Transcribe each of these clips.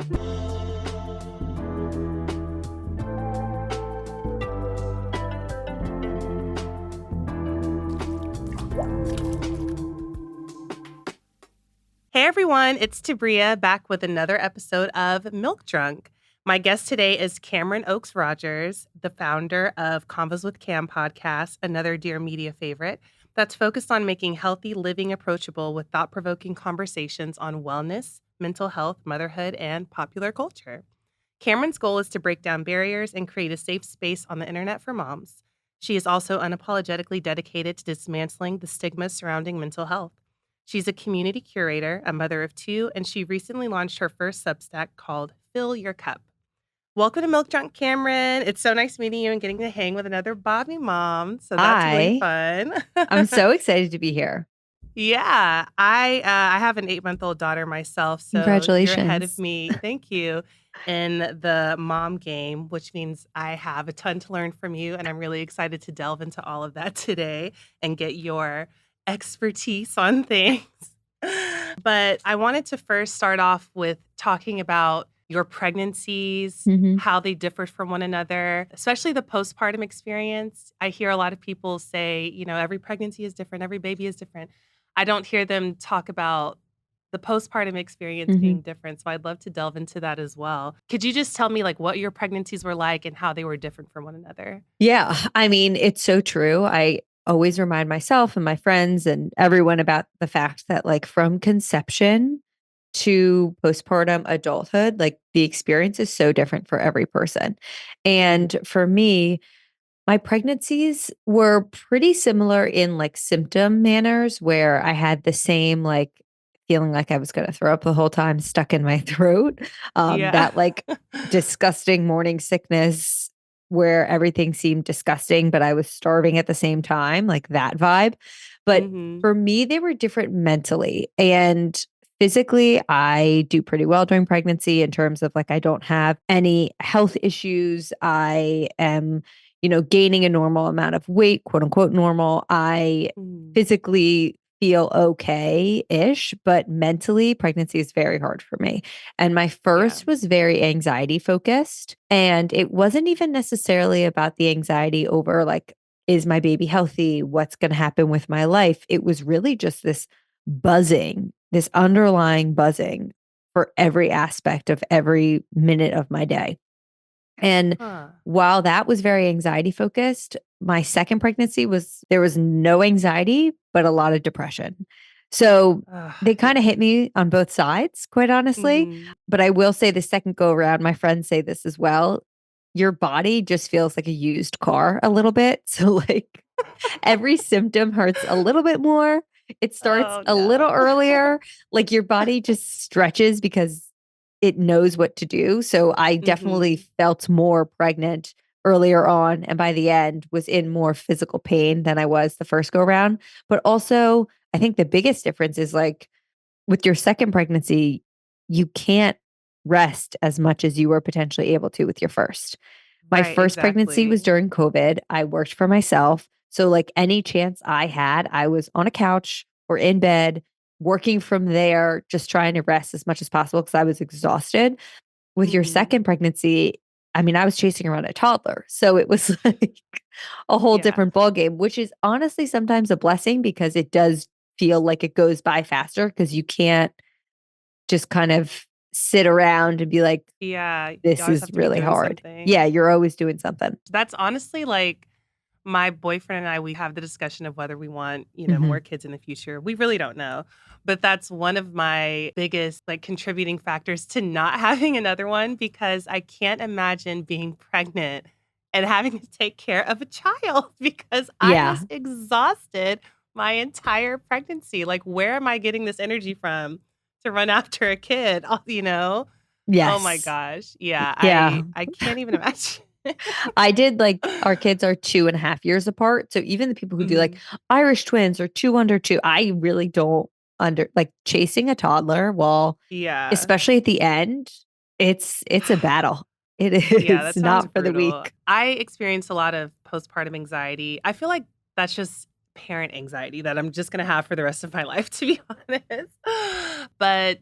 Hey everyone, it's Tabria back with another episode of Milk Drunk. My guest today is Cameron Oakes Rogers, the founder of Convos with Cam podcast, another Dear Media favorite that's focused on making healthy living approachable with thought-provoking conversations on wellness, mental health, motherhood, and popular culture. Cameron's goal is to break down barriers and create a safe space on the internet for moms. She is also unapologetically dedicated to dismantling the stigma surrounding mental health. She's a community curator, a mother of two, and she recently launched her first Substack called Fill Your Cup. Welcome to Milk Drunk, Cameron. It's so nice meeting you and getting to hang with another Bobbie mom. So that's really fun. I'm so excited to be here. Yeah, I have an 8-month-old daughter myself, so Congratulations. You're ahead of me. Thank you. In the mom game, which means I have a ton to learn from you, and I'm really excited to delve into all of that today and get your expertise on things. But I wanted to first start off with talking about your pregnancies, how they differ from one another, especially the postpartum experience. I hear a lot of people say, every pregnancy is different, every baby is different. I don't hear them talk about the postpartum experience being different. So I'd love to delve into that as well. Could you just tell me what your pregnancies were like and how they were different from one another? Yeah, I mean, it's so true. I always remind myself and my friends and everyone about the fact that from conception to postpartum adulthood, the experience is so different for every person. And for me, my pregnancies were pretty similar in symptom manners where I had the same feeling like I was going to throw up the whole time stuck in my throat. That disgusting morning sickness where everything seemed disgusting, but I was starving at the same time, that vibe. But for me, they were different mentally and physically. I do pretty well during pregnancy in terms of I don't have any health issues. I am gaining a normal amount of weight, quote unquote normal. I physically feel okay-ish, but mentally pregnancy is very hard for me. And my first was very anxiety focused. And it wasn't even necessarily about the anxiety over is my baby healthy? What's going to happen with my life? It was really just this buzzing, this underlying buzzing for every aspect of every minute of my day. And while that was very anxiety focused, my second pregnancy there was no anxiety, but a lot of depression. So they kind of hit me on both sides, quite honestly. But I will say the second go around, my friends say this as well. Your body just feels like a used car a little bit. So every symptom hurts a little bit more. It starts a little earlier. Your body just stretches because it knows what to do. So I definitely felt more pregnant earlier on. And by the end was in more physical pain than I was the first go around. But also I think the biggest difference is with your second pregnancy, you can't rest as much as you were potentially able to with your first. My first pregnancy was during COVID. I worked for myself. So any chance I had, I was on a couch or in bed, working from there, just trying to rest as much as possible because I was exhausted. With your second pregnancy, I mean, I was chasing around a toddler. So it was a whole different ballgame, which is honestly sometimes a blessing because it does feel like it goes by faster because you can't just kind of sit around and be this is really hard. Something. Yeah, you're always doing something. That's honestly my boyfriend and I, we have the discussion of whether we want, more kids in the future. We really don't know. But that's one of my biggest contributing factors to not having another one because I can't imagine being pregnant and having to take care of a child because I was exhausted my entire pregnancy. Where am I getting this energy from to run after a kid? Yes. Oh my gosh. Yeah. I can't even imagine. I did our kids are 2.5 years apart. So even the people who do Irish twins or 2 under 2, I really don't chasing a toddler while, especially at the end, it's a battle. It is not for the weak. I experienced a lot of postpartum anxiety. I feel like that's just parent anxiety that I'm just going to have for the rest of my life, to be honest. But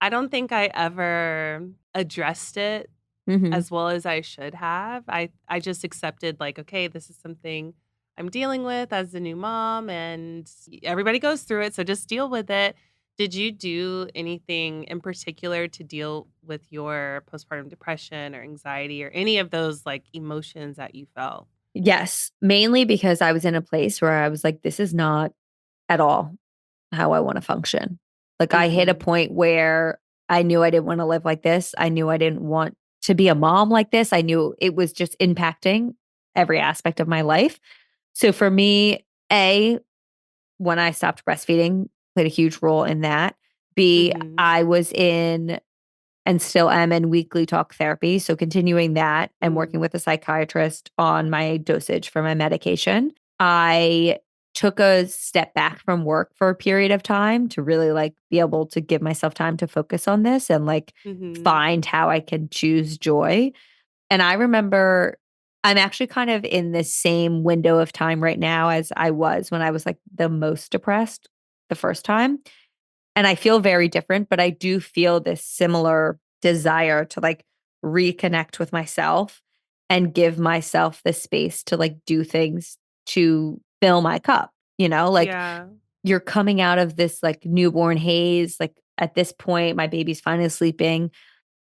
I don't think I ever addressed it Mhm. as well as I should have. I just accepted like, okay, this is something I'm dealing with as a new mom and everybody goes through it, so just deal with it. Did you do anything in particular to deal with your postpartum depression or anxiety or any of those like emotions that you felt? Yes, mainly because I was in a place where I was like, "This is not at all how I wanna function." Like, I hit a Mhm. point where I knew I didn't wanna live like this. I knew I didn't want to be a mom like this. I knew it was just impacting every aspect of my life. So for me, A, when I stopped breastfeeding, played a huge role in that. B, Mhm. I was in and still am in weekly talk therapy. So continuing that and working Mm. with a psychiatrist on my dosage for my medication. I took a step back from work for a period of time to really like be able to give myself time to focus on this and like Mhm. find how I can choose joy. And I remember I'm actually kind of in this same window of time right now as I was when I was like the most depressed the first time. And I feel very different, but I do feel this similar desire to like reconnect with myself and give myself the space to like do things to fill my cup, like Yeah. you're coming out of this like newborn haze. Like at this point, my baby's finally sleeping.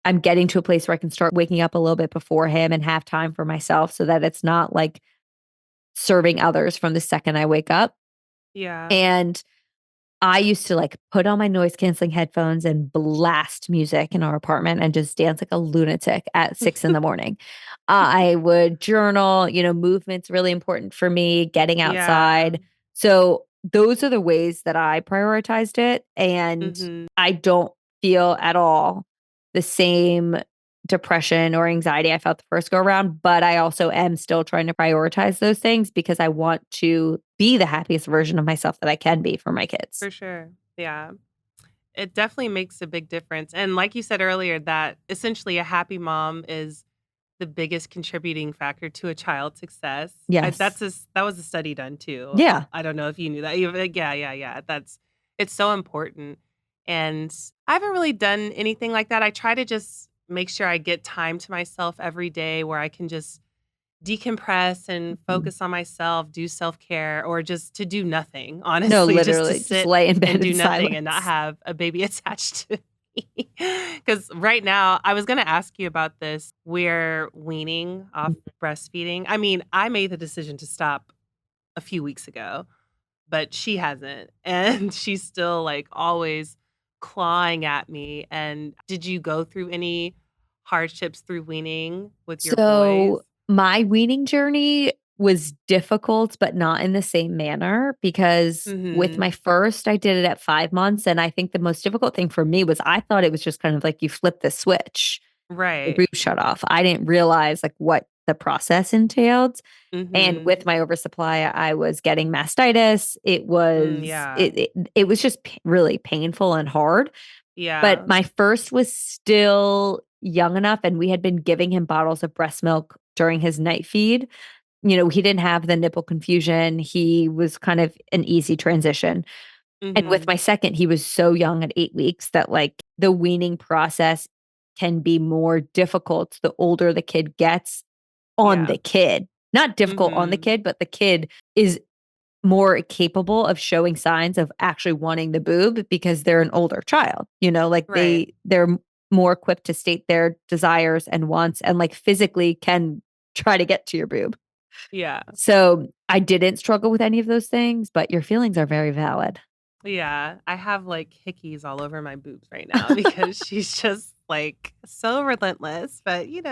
I'm getting to a place where I can start waking up a little bit before him and have time for myself so that it's not like serving others from the second I wake up. Yeah. And I used to like put on my noise canceling headphones and blast music in our apartment and just dance like a lunatic at 6 in the morning. I would journal, movement's really important for me, getting Yeah. outside. So those are the ways that I prioritized it. And Mhm. I don't feel at all the same depression or anxiety I felt the first go around, but I also am still trying to prioritize those things because I want to be the happiest version of myself that I can be for my kids. For sure. Yeah. It definitely makes a big difference. And like you said earlier, that essentially a happy mom is the biggest contributing factor to a child's success. Yes. That was a study done too. Yeah. I don't know if you knew that. Yeah, yeah, yeah. It's so important. And I haven't really done anything like that. I try to just make sure I get time to myself every day where I can just decompress and Mhm. focus on myself, do self-care, or just to do nothing, No, honestly, just to literally, just sit lay in and bed do in nothing and not silence. have a baby attached to me. Because right now I was gonna ask you about this. We're weaning off Mhm. breastfeeding. I mean, I made the decision to stop a few weeks ago, but she hasn't, and she's still, like, always clawing at me, and did you go through any hardships through weaning with your boys? So, my weaning journey was difficult, but not in the same manner because with my Mhm. first, I did it at 5 months, and I think the most difficult thing for me was I thought it was just kind of like you flip the switch, the Right. boob shut off. I didn't realize, like, what the process entailed. And with Mhm. my oversupply, I was getting mastitis. It Mm, was yeah. it was just really painful and hard. But Yeah. my first was still young enough, and we had been giving him bottles of breast milk during his night feed. He didn't have the nipple confusion. He was kind of an easy transition. And with Mhm. my second, he was so young at 8 weeks that, like, the weaning process can be more difficult the older the kid gets on Yeah. the kid. Not difficult on the Mhm. kid, but the kid is more capable of showing signs of actually wanting the boob because they're an older child, like Right. they're more equipped to state their desires and wants and like physically can try to get to your boob. Yeah. So, I didn't struggle with any of those things, but your feelings are very valid. Yeah. I have, like, hickeys all over my boobs right now because she's just, like, so relentless, but, just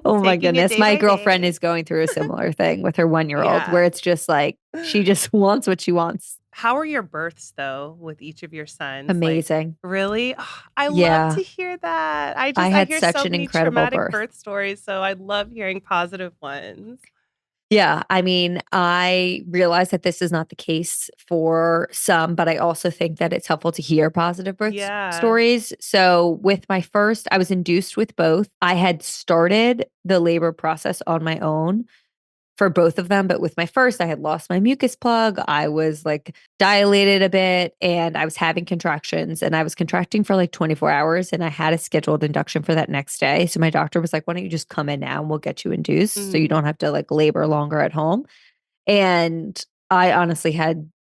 Oh my taking it goodness. day My by girlfriend day. is going through a similar thing with her 1-year-old where Yeah. it's just like she just wants what she wants. How are your births, though, with each of your sons? Like, Amazing. really? I love Yeah. to hear that. I I had hear such so an many incredible traumatic birth. birth stories, so I love hearing positive ones. Yeah, I mean, I realize that this is not the case for some, but I also think that it's helpful to hear positive Yeah. stories. So, with my first, I was induced with both. I had started the labor process on my own. for both of them. But with my first, I had lost my mucus plug. I was like dilated a bit and I was having contractions and I was contracting for like 24 hours and I had a scheduled induction for that next day. So my doctor was like, why don't you just come in now and we'll get you induced so you Mm. don't have to like labor longer at home. And I honestly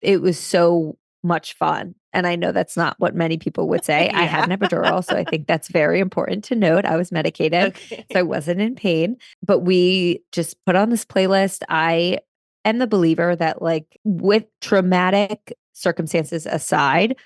it was so much fun. And I know that's not what many people would say. I had Yeah. an epidural. So I think that's very important to note. I was medicated, so I Okay. wasn't in pain, but we just put on this playlist. I am the believer that, like, with traumatic circumstances aside,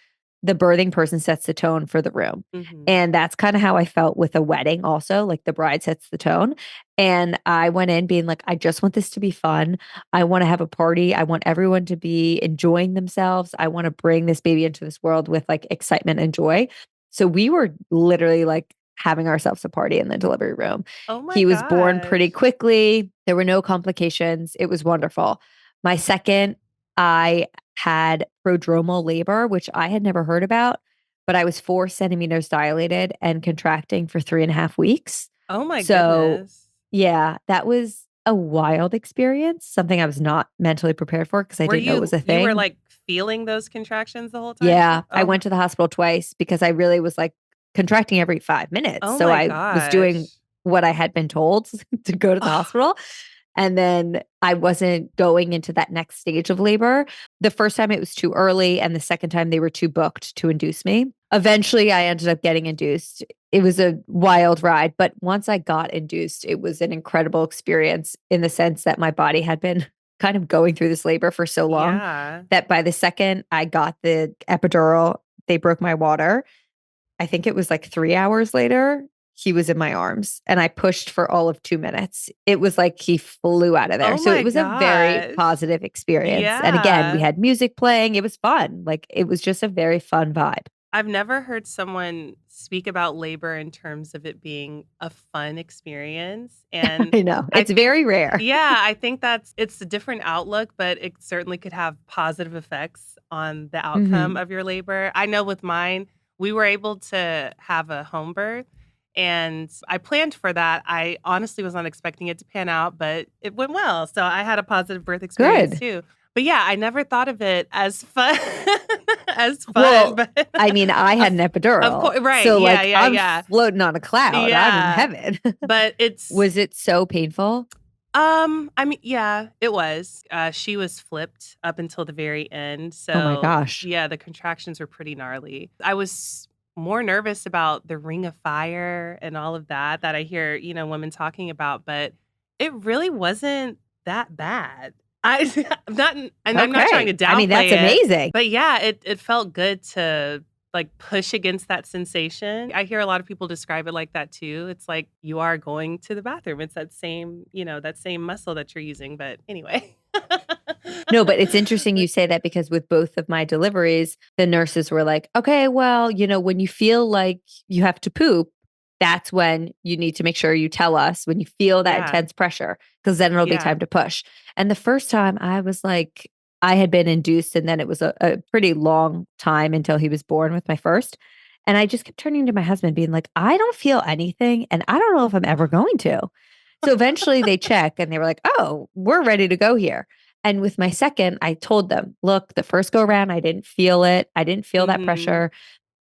the birthing person sets the tone for the room. Mhm. And that's kind of how I felt with a wedding, also. Like the bride sets the tone. And I went in being like, I just want this to be fun. I want to have a party. I want everyone to be enjoying themselves. I want to bring this baby into this world with like excitement and joy. So we were literally like having ourselves a party in the delivery room. Oh my He was born pretty gosh. quickly. There were no complications. It was wonderful. My second, I had prodromal labor, which I had never heard about, but I was 4 centimeters dilated and contracting for 3.5 weeks. Oh my So, goodness. yeah, that was a wild experience, something I was not mentally prepared for because I Were didn't know it was a you were, thing. like, feeling those contractions the whole time too? Yeah, I went to the hospital twice because I really was like contracting every 5 minutes. Oh So my I was doing gosh. what I had been told to go to the hospital. And then I wasn't going into that next stage of labor. The first time it was too early, and the second time they were too booked to induce me. Eventually, I ended up getting induced. It was a wild ride. But once I got induced, it was an incredible experience in the sense that my body had been kind of going through this labor for so long Yeah. that by the second I got the epidural, they broke my water. I think it was like 3 hours later, he was in my arms and I pushed for all of 2 minutes. It was like he flew out of there. Oh So my it was a very gosh. positive experience. And again, we Yeah. had music playing. It was fun. Like it was just a very fun vibe. I've never heard someone speak about labor in terms of it being a fun experience, and I know. I It's think very rare. yeah, I think it's a different outlook, but it certainly could have positive effects on the outcome Mhm. of your labor. I know with mine, we were able to have a home birth, and I planned for that. I honestly was not expecting it to pan out, but it went well, so I had a positive birth experience Good. too. But yeah, I never thought of it as fun as fun, Well, but I mean, I had of an of epidural. course, right, So yeah, like yeah, I'm yeah. floating on a cloud. I'm in Yeah, heaven. but it's Was it so painful? I mean, yeah, it was. She was flipped up until the very end, Oh my so, gosh. yeah, the contractions were pretty gnarly. I was more nervous about the ring of fire and all of that, that I hear, women talking about, but it really wasn't that bad. I not and I'm not trying to Okay. I mean, that's downplay it, amazing. but yeah, it felt good to, like, push against that sensation. I hear a lot of people describe it like that too. It's like you are going to the bathroom. It's that same muscle that you're using, but anyway. No, but it's interesting you say that because with both of my deliveries, the nurses were like, okay, well, when you feel like you have to poop, that's when you need to make sure you tell us when you feel that Yeah, intense pressure, because then it'll be yeah. time to push. And the first time I was like, I had been induced, and then it was a pretty long time until he was born with my first. And I just kept turning to my husband, being like, I don't feel anything. And I don't know if I'm ever going to. So eventually they check and they were like, oh, we're ready to go here. And with my second, I told them, look, the first go around, I didn't feel it. I didn't feel that Mhm. pressure.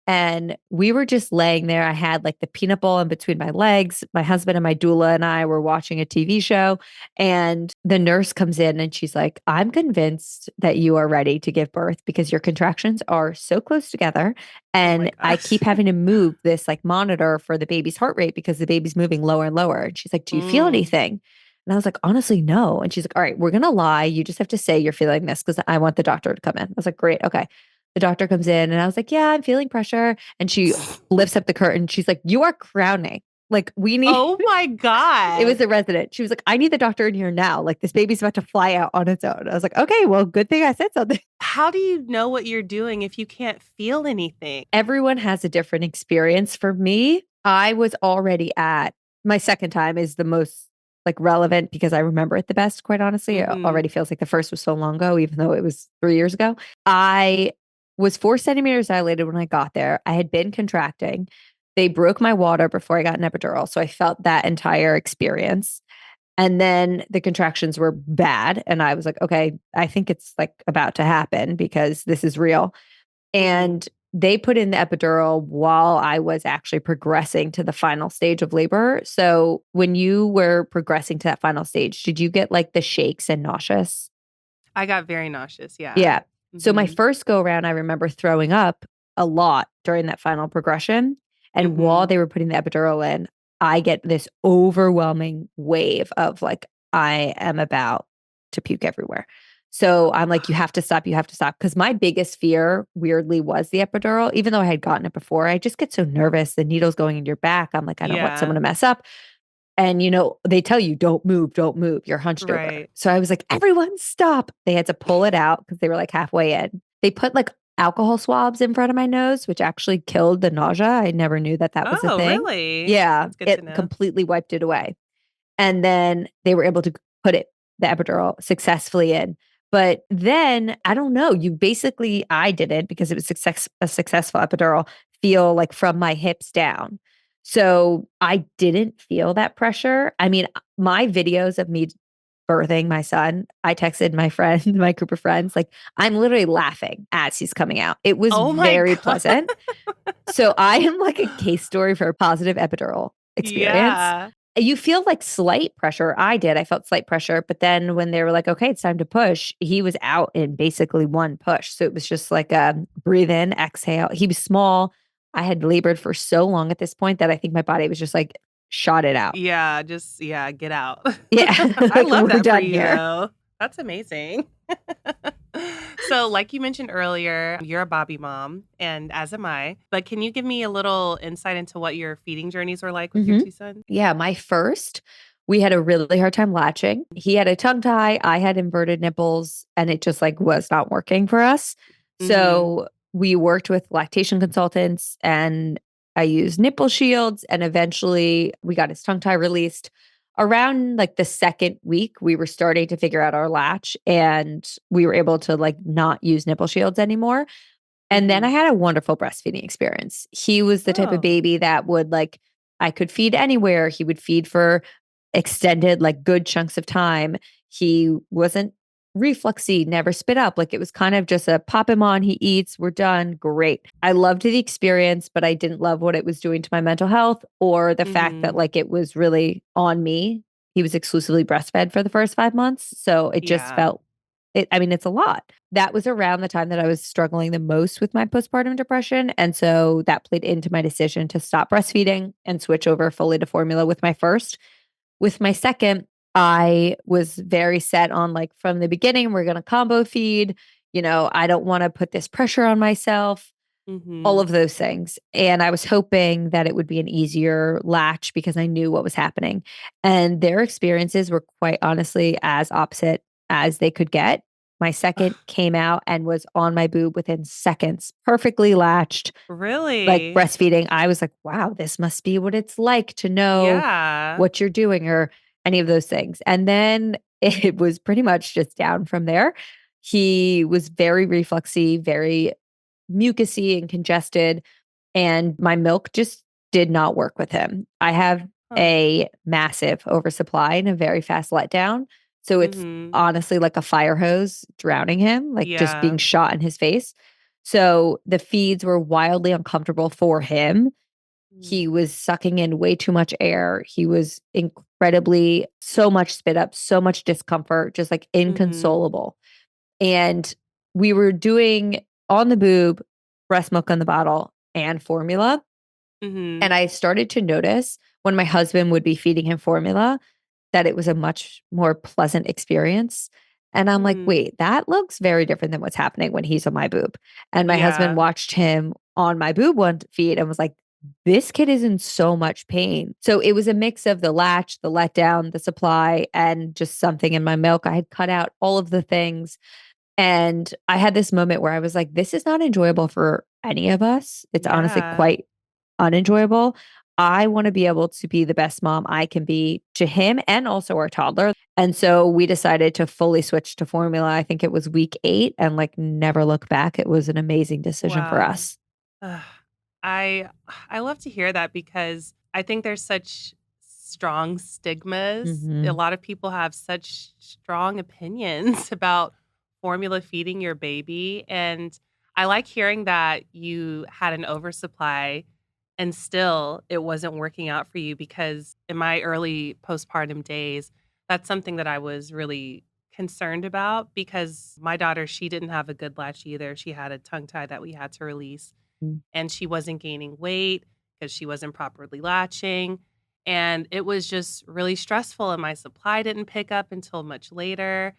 And we were just laying there. I had like the peanut ball in between my legs. My husband and my doula and I were watching a TV show. And the nurse comes in and she's like, I'm convinced that you are ready to give birth because your contractions are so close together. Oh my And I gosh. keep having to move this like monitor for the baby's heart rate because the baby's moving lower and lower. And she's like, do you feel Mm. anything? And I was like, honestly, no. And she's like, all right, we're going to lie. You just have to say you're feeling this because I want the doctor to come in. I was like, great. Okay. The doctor comes in and I was like, yeah, I'm feeling pressure. And she lifts up the curtain. She's like, you are crowning. Like, we need, Oh my it was god. a resident. She was like, I need the doctor in here now. Like, this baby's about to fly out on its own. I was like, okay, well, good thing I said something. How do you know what you're doing if you can't feel anything? Everyone has a different experience. For me, I was already at my second time is the most like relevant because I remember it the best, quite honestly. It Mhm. already feels like the first was so long ago, even though it was 3 years ago. I was 4 centimeters dilated when I got there. I had been contracting. They broke my water before I got an epidural. So I felt that entire experience. And then the contractions were bad. And I was like, okay, I think it's like about to happen because this is real. Mm-hmm. And they put in the epidural while I was actually progressing to the final stage of labor. So when you were progressing to that final stage, did you get like the shakes and nauseous? I got very nauseous. Yeah. Yeah. So my Mm-hmm. first go around, I remember throwing up a lot during that final progression. And while Mm-hmm. they were putting the epidural in, I get this overwhelming wave of like, I am about to puke everywhere. So I'm like, you have to stop, you have to stop. Cause my biggest fear, weirdly, was the epidural. Even though I had gotten it before, I just get so nervous. The needle's going in your back. I'm like, I don't want someone Yeah. to mess up. And, they tell you, don't move, you're hunched over. Right. So I was like, everyone stop. They had to pull it out because they were like halfway in. They put like alcohol swabs in front of my nose, which actually killed the nausea. I never knew that that was a Oh, thing. really? Yeah, That's good to it know. completely wiped it away. And then they were able to put the epidural successfully in. But then I don't know, I did it because it was a successful epidural, feel like from my hips down. So I didn't feel that pressure. I mean, my videos of me birthing my son, I texted my friend, my group of friends, like I'm literally laughing as he's coming out. It was Oh my very God. pleasant. So I am like a case story for a positive epidural experience. Yeah. You feel like slight pressure. I did. I felt slight pressure. But then when they were like, okay, it's time to push, he was out in basically one push. So it was just like a breathe in, exhale. He was small. I had labored for so long at this point that I think my body was just like, shot it out. Yeah. Just, yeah, get out. Yeah. I Like love we're that for done you, here. though. That's amazing. So, like you mentioned earlier, you're a Bobbie mom, and as am I. But can you give me a little insight into what your feeding journeys were like with your hmm two sons? Yeah. My first, we had a really hard time latching. He had a tongue tie. I had inverted nipples and it just like was not working for us. Mm-hmm. So we worked with lactation consultants and I used nipple shields and eventually we got his tongue tie released. Around like the second week, we were starting to figure out our latch and we were able to like not use nipple shields anymore. And then Mm-hmm. I had a wonderful breastfeeding experience. He was the type of Oh. baby that would like, I could feed anywhere. He would feed for extended, like good chunks of time. He wasn't refluxy, never spit up. Like it was kind of just a pop him on, he eats, we're done. Great. I loved the experience, but I didn't love what it was doing to my mental health or the fact Mm-hmm. that like it was really on me. He was exclusively breastfed for the first 5 months. So it just Yeah. felt I mean, it's a lot. That was around the time that I was struggling the most with my postpartum depression. And so that played into my decision to stop breastfeeding and switch over fully to formula with my first. With my second, I was very set on like from the beginning, we're going to combo feed. I don't want to put this pressure on myself, all Mm-hmm. of those things. And I was hoping that it would be an easier latch because I knew what was happening. And their experiences were quite honestly as opposite as they could get. My second came out and was on my boob within seconds, perfectly latched, like Really? breastfeeding. I was like, wow, this must be what it's like to know Yeah. what you're doing or any of those things. And then it was pretty much just down from there. He was very refluxy, very mucusy and congested, and my milk just did not work with him. I have Huh. a massive oversupply and a very fast letdown. So it's Mm-hmm. honestly like a fire hose drowning him, like just being Yeah. shot in his face. So the feeds were wildly uncomfortable for him. He Mm. was sucking in way too much air. He was incredibly so much spit up, so much discomfort, just like Mm-hmm. inconsolable. And we were doing on the boob, breast milk in the bottle, and formula. Mm-hmm. And I started to notice when my husband would be feeding him formula that it was a much more pleasant experience. And I'm like, Mm. wait, that looks very different than what's happening when he's on my boob. And my husband Yeah. watched him on my boob one feed and was like, this kid is in so much pain. So it was a mix of the latch, the letdown, the supply, and just something in my milk. I had cut out all of the things and I had this moment where I was like, this is not enjoyable for any of us. It's honestly Yeah. quite unenjoyable. I want to be able to be the best mom I can be to him and also our toddler. And so we decided to fully switch to formula. I think it was week 8 and like never look back. It was an amazing decision for Wow. us. Ugh. I I love to hear that because I think there's such strong stigmas. A Mhm. lot of people have such strong opinions about formula feeding your baby. And I like hearing that you had an oversupply and still it wasn't working out for you, because in my early postpartum days, that's something that I was really concerned about, because my daughter, she didn't have a good latch either. She had a tongue tie that we had to release, Mm. and she wasn't gaining weight because she wasn't properly latching. And it was just really stressful, and my supply didn't pick up until much later.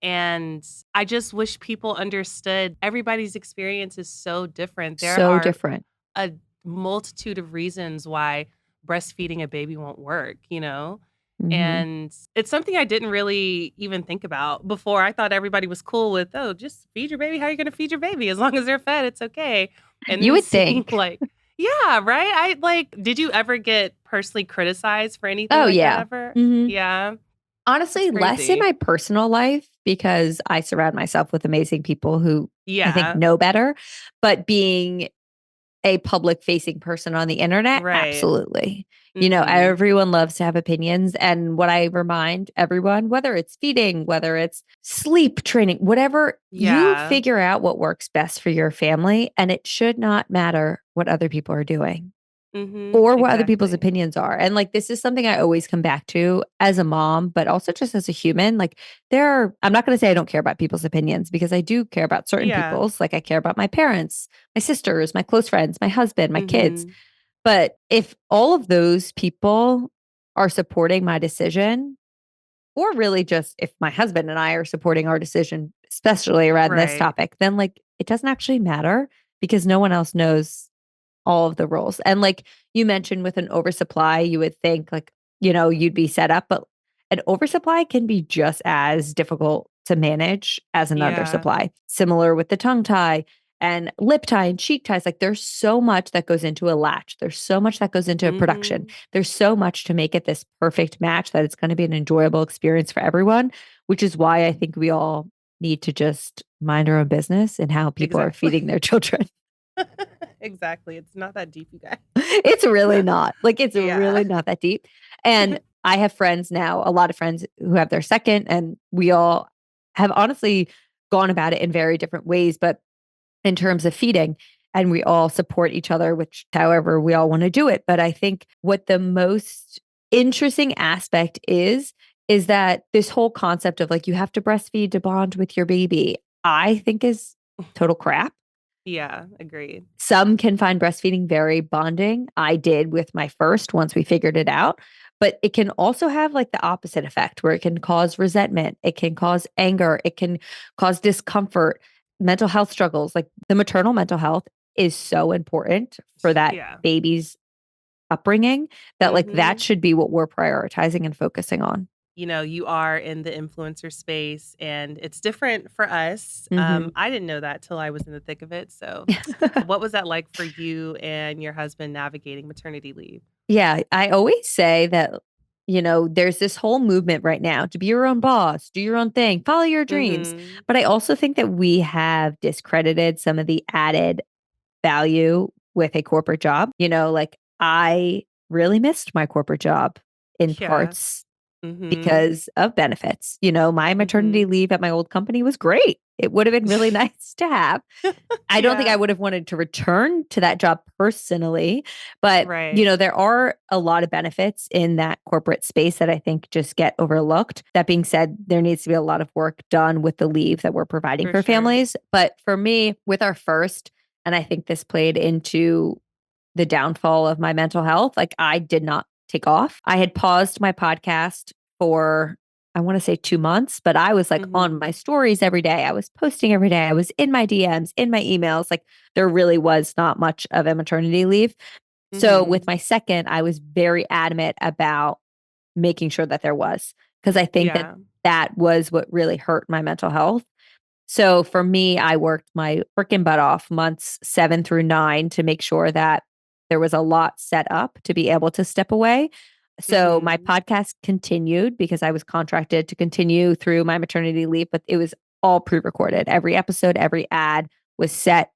And I just wish people understood everybody's experience is so different. There So are different. a multitude of reasons why breastfeeding a baby won't work, you know? Mhm. And it's something I didn't really even think about before. I thought everybody was cool with, "Oh, just feed your baby how you're gonna feed your baby. As long as they're fed, it's okay." And You then would seeing think. like yeah, right? I like did you ever get personally criticized for anything Oh, like that yeah. ever? Mhm. Yeah, it's Honestly, less in crazy. my personal life because I surround myself with amazing people who I think Yeah, know better, but being a public facing person on the internet, right. absolutely. Mhm. Everyone loves to have opinions. And what I remind everyone, whether it's feeding, whether it's sleep training, whatever, you Yeah. figure out what works best for your family. And it should not matter what other people are doing Mhm. or what other people's Exactly. opinions are. And like, this is something I always come back to as a mom, but also just as a human. Like, I'm not going to say I don't care about people's opinions because I do care about certain Yeah. people's. Like, I care about my parents, my sisters, my close friends, my husband, my kids. Mhm. But if all of those people are supporting my decision, or really just if my husband and I are supporting our decision, especially around this Right. topic, then like it doesn't actually matter because no one else knows all of the rules. And like you mentioned with an oversupply, you would think like, you'd be set up, but an oversupply can be just as difficult to manage as an Yeah. undersupply. Similar with the tongue tie and lip tie and cheek ties. Like there's so much that goes into a latch. There's so much that goes into a production. Mhm. There's so much to make it this perfect match that it's going to be an enjoyable experience for everyone, which is why I think we all need to just mind our own business and how people are Exactly. feeding their children. Exactly. It's not that deep, you guys. It's really not. Like, it's Yeah. really not that deep. And I have friends now, a lot of friends who have their second, and we all have honestly gone about it in very different ways, but in terms of feeding, and we all support each other, which however we all want to do it. But I think what the most interesting aspect is that this whole concept of like you have to breastfeed to bond with your baby, I think is total crap. Yeah, agreed. Some can find breastfeeding very bonding. I did with my first once we figured it out. But it can also have like the opposite effect where it can cause resentment, it can cause anger, it can cause discomfort, mental health struggles. Like the maternal mental health is so important for that Yeah. baby's upbringing that like that Mhm. should be what we're prioritizing and focusing on. You are in the influencer space and it's different for us. Mhm. I didn't know that till I was in the thick of it. So, what was that like for you and your husband navigating maternity leave? Yeah, I always say that, there's this whole movement right now to be your own boss, do your own thing, follow your dreams. Mhm. But I also think that we have discredited some of the added value with a corporate job. Like I really missed my corporate job in Yeah. parts Mhm. because of benefits. My maternity Mhm. leave at my old company was great. It would have been really nice to have. I don't think I Yeah. would have wanted to return to that job personally, but Right. there are a lot of benefits in that corporate space that I think just get overlooked. That being said, there needs to be a lot of work done with the leave that we're providing For for sure. families. But for me, with our first, and I think this played into the downfall of my mental health, like I did not take off. I had paused my podcast for I want to say 2 months, but I was like on Mhm. my stories every day. I was posting every day. I was in my DMs, in my emails. Like there really was not much of a maternity leave. So with Mhm. my second, I was very adamant about making sure that there was because I think that Yeah. that was what really hurt my mental health. So for me, I worked my freaking butt off months 7 through 9 to make sure that there was a lot set up to be able to step away. So my Mhm. podcast continued because I was contracted to continue through my maternity leave, but it was all pre-recorded. Every episode, every ad was set,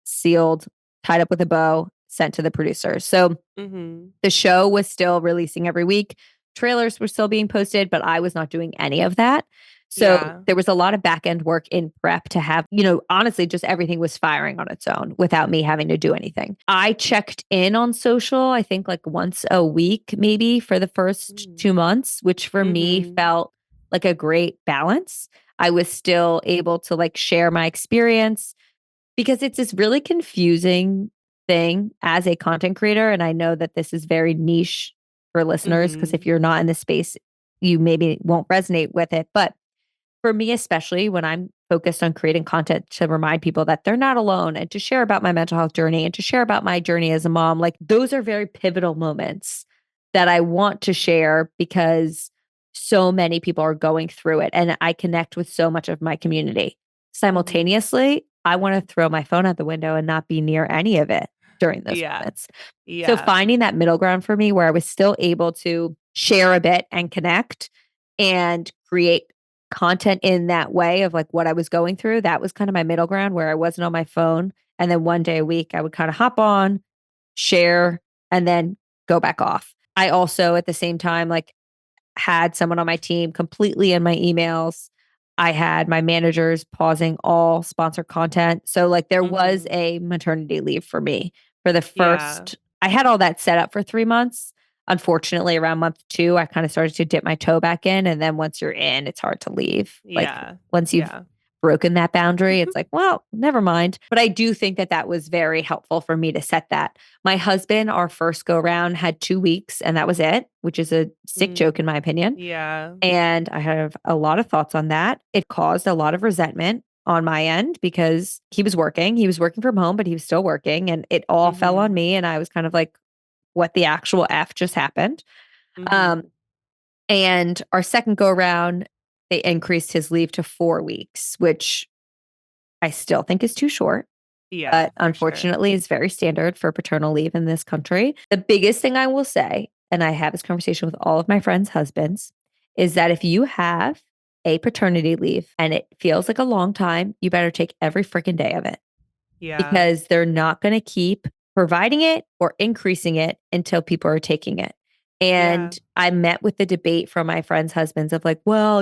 sealed, tied up with a bow, sent to the producers. So Mhm. the show was still releasing every week. trailers were still being posted, but I was not doing any of that. So Yeah. there was a lot of back end work in prep to have, honestly, just everything was firing on its own without me having to do anything. I checked in on social, I think like once a week, maybe for the first Mm. 2 months, which for me Mhm. felt like a great balance. I was still able to like share my experience because it's this really confusing thing as a content creator. And I know that this is very niche for listeners because if Mhm. you're not in the space, you maybe won't resonate with it. But for me, especially when I'm focused on creating content to remind people that they're not alone and to share about my mental health journey and to share about my journey as a mom, like those are very pivotal moments that I want to share because so many people are going through it and I connect with so much of my community. Mhm. Simultaneously, I want to throw my phone out the window and not be near any of it during those Yeah. moments. So Yeah. finding that middle ground for me where I was still able to share a bit and connect and create content in that way of like what I was going through, that was kind of my middle ground where I wasn't on my phone. And then one day a week, I would kind of hop on, share, and then go back off. I also, at the same time, like had someone on my team completely in my emails. I had my managers pausing all sponsored content. So, like, there was Mhm. a maternity leave for me for the Yeah. first, I had all that set up for 3 months. Unfortunately, around month two, I kind of started to dip my toe back in. And then once you're in, it's hard to leave. Like, Yeah. once you've Yeah. broken that boundary, it's like, well, never mind. But I do think that that was very helpful for me to set that. My husband, our first go round, had 2 weeks and that was it, which is a sick joke in Mm. my opinion. Yeah. And I have a lot of thoughts on that. It caused a lot of resentment on my end because he was working. He was working from home, but he was still working. And it all fell on Mhm. me. And I was kind of like, what the actual F just happened? Um, Mhm. and our second go around, they increased his leave to 4 weeks, which I still think is too short. Yeah, But for sure. unfortunately is very standard for paternal leave in this country. The biggest thing I will say, and I have this conversation with all of my friends' husbands, is that if you have a paternity leave and it feels like a long time, you better take every freaking day of it Yeah. because they're not going to keep providing it or increasing it until people are taking it. Yeah. And I met with the debate from my friends' husbands of like, well,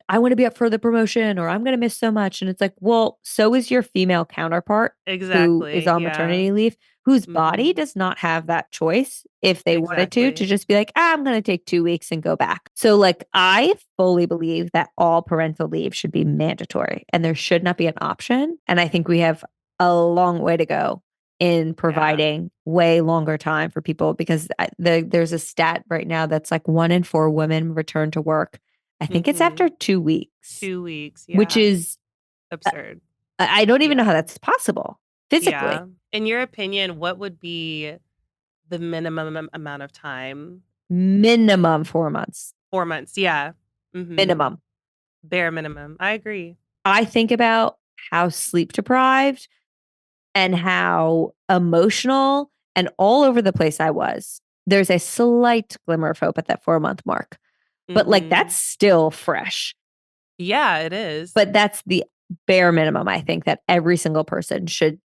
I want to be up for the promotion or I'm going to miss so much. And it's like, well, so is your female counterpart who is Exactly. on Yeah. maternity leave, whose body Mhm. does not have that choice if they wanted to Exactly. just be like, I'm going to take 2 weeks and go back. So, like, I fully believe that all parental leave should be mandatory and there should not be an option. And I think we have a long way to go in Yeah. providing way longer time for people because there's a stat right now that's like 1 in 4 women return to work. I think it's after Mhm. 2 weeks, 2 weeks. which Yeah. is, uh, Absurd. I don't even know how Yeah. that's possible physically. Yeah. In your opinion, what would be the minimum amount of time? Minimum 4 months, 4 months. Yeah. Mhm. minimum. Bare minimum. I agree. I think about how sleep deprived and how emotional and all over the place I was. There's a slight glimmer of hope at that 4 month mark, but like that's Mhm. still fresh. Yeah, it is. But that's the bare minimum I think that every single person should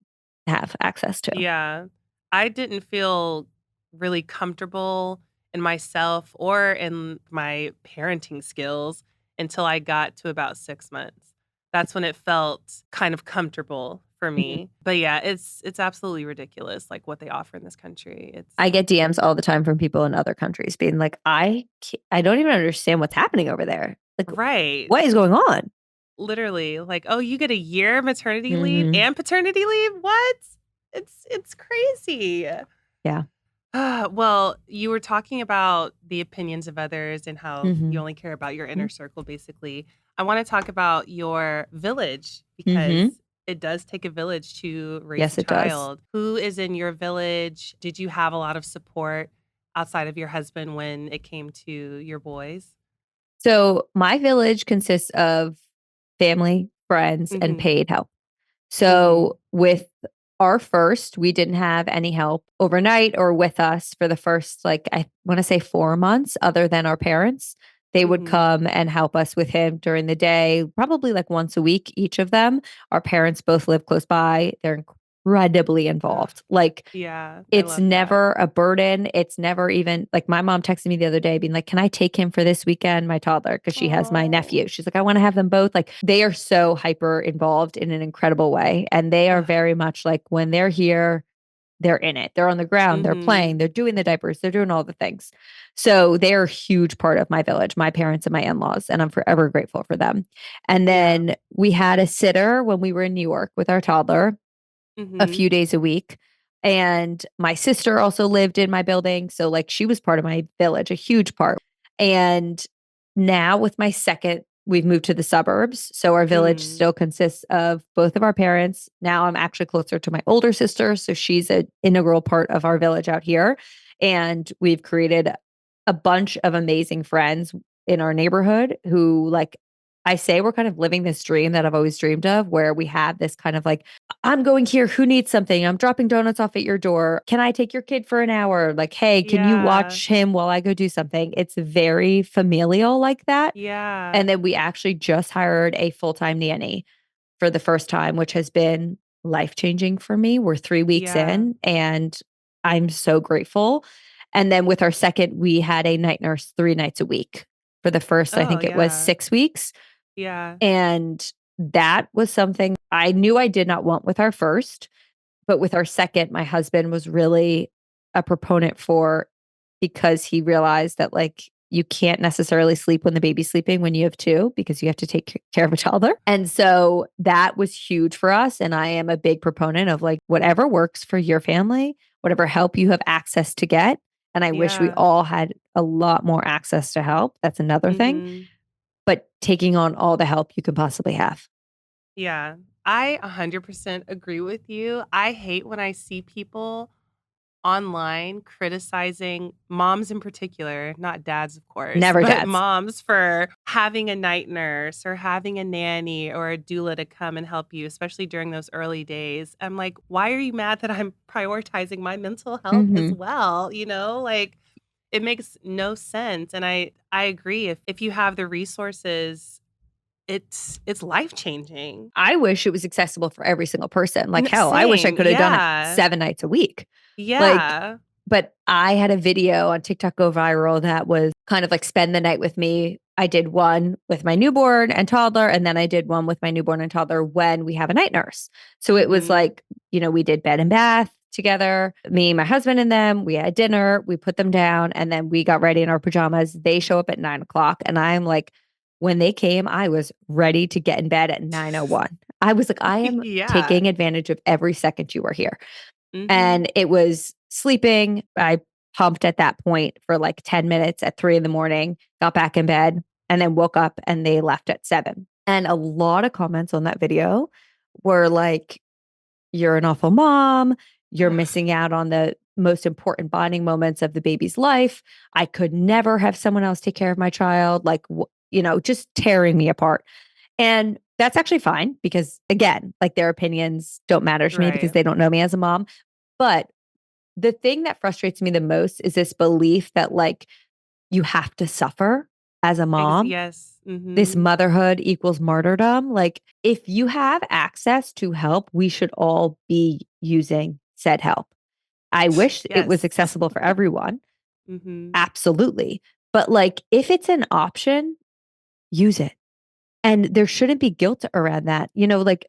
have access to. Yeah. I didn't feel really comfortable in myself or in my parenting skills until I got to about 6 months. That's when it felt kind of comfortable for Mhm. me. But yeah, it's absolutely ridiculous, like, what they offer in this country. It's I get DMs all the time from people in other countries being like, I don't even understand what's happening over there. Like, right. what is going on? Literally, like, "Oh, you get a year maternity leave Mhm. and paternity leave? What?" It's crazy. Yeah. Well, you were talking about the opinions of others and how you Mhm. only care about your inner Mhm. circle, basically. I want to talk about your village because Mhm. it does take a village to raise a Yes, it does. child. Who is in your village? Did you have a lot of support outside of your husband when it came to your boys? So my village consists of family, friends, and Mhm. paid help. Mhm. So with our first, we didn't have any help overnight or with us for the first, like, I want to say 4 months, other than our parents. They would Mhm. come and help us with him during the day, probably like once a week, each of them. Our parents both live close by. They're incredibly Ugh, involved. Like, yeah, I it's love that. never a burden. It's never even like my mom texted me the other day being like, can I take him for this weekend? My toddler, because she has my Oh, nephew. She's like, I want to have them both. Like, they are so hyper involved in an incredible way. And they are ugh. very much like when they're here, they're in it. They're on the ground, they're Mm-hmm. playing, they're doing the diapers, they're doing all the things. So they're a huge part of my village, my parents and my in-laws, and I'm forever grateful for them. And Yeah. then we had a sitter when we were in New York with our toddler a Mm-hmm. few days a week. And my sister also lived in my building. So, like, she was part of my village, a huge part. And now, with my second, we've moved to the suburbs. So, our village Mm. still consists of both of our parents. Now, I'm actually closer to my older sister. So, she's an integral part of our village out here. And we've created a bunch of amazing friends in our neighborhood who, like, I say we're kind of living this dream that I've always dreamed of, where we have this kind of like, I'm going here. Who needs something? I'm dropping donuts off at your door. Can I take your kid for an hour? Like, hey, can you Yeah. watch him while I go do something? It's very familial like that. And Yeah. then we actually just hired a full time nanny for the first time, which has been life changing for me. We're 3 weeks Yeah. in and I'm so grateful. And then with our second, we had a night nurse 3 nights a week for the first, I Oh, think it was yeah. 6 weeks. Yeah. And that was something I knew I did not want with our first, but with our second, my husband was really a proponent for, because he realized that like you can't necessarily sleep when the baby's sleeping when you have two because you have to take care of a toddler. And so that was huge for us. And I am a big proponent of like whatever works for your family, whatever help you have access to get. And I wish we Yeah. all had a lot more access to help. That's another thing. Mm-hmm. But taking on all the help you can possibly have. Yeah. I 100% agree with you. I hate when I see people online criticizing moms in particular, not dads, of course, Never but dads. moms for having a night nurse or having a nanny or a doula to come and help you, especially during those early days. I'm like, why are you mad that I'm prioritizing my mental health as Hmm. well? Like it makes no sense. And I agree. If you have the resources, it's life changing. I wish it was accessible for every single person. Like, hell, I wish I Same. could have done it Yeah. 7 nights a week. Like, Yeah. but I had a video on TikTok go viral that was kind of like spend the night with me. I did one with my newborn and toddler, and then I did one with my newborn and toddler when we have a night nurse. So it was Mhm. like, we did bed and bath together, me, my husband, and them. We had dinner, we put them down, and then we got ready in our pajamas. They show up at 9 o'clock, and I'm like, when they came, I was ready to get in bed at 9:01. I was like, I am Yeah. taking advantage of every second you are here. Mhm. And it was sleeping. I pumped at that point for like 10 minutes at 3 in the morning, got back in bed, and then woke up and they left at 7. And a lot of comments on that video were like, you're an awful mom. You're Ugh. missing out on the most important bonding moments of the baby's life. I could never have someone else take care of my child. Like, just tearing me apart. And that's actually fine because, again, like their opinions don't matter to me because Right. they don't know me as a mom. But the thing that frustrates me the most is this belief that like you have to suffer as a mom. Yes. This Mhm. motherhood equals martyrdom. Like, if you have access to help, we should all be using said help. I wish it was Yes. accessible for everyone. Mhm. Absolutely. But like, if it's an option, use it. And there shouldn't be guilt around that. Like,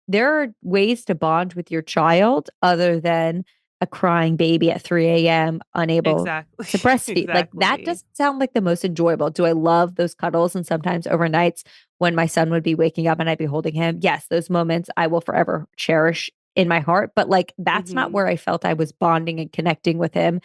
there are ways to bond with your child other than a crying baby at 3 a.m., unable Exactly. to breastfeed. Like, that Exactly. doesn't sound like the most enjoyable. Do I love those cuddles and sometimes overnights when my son would be waking up and I'd be holding him? Yes, those moments I will forever cherish in my heart. But like, that's not Mhm. where I felt I was bonding and connecting with him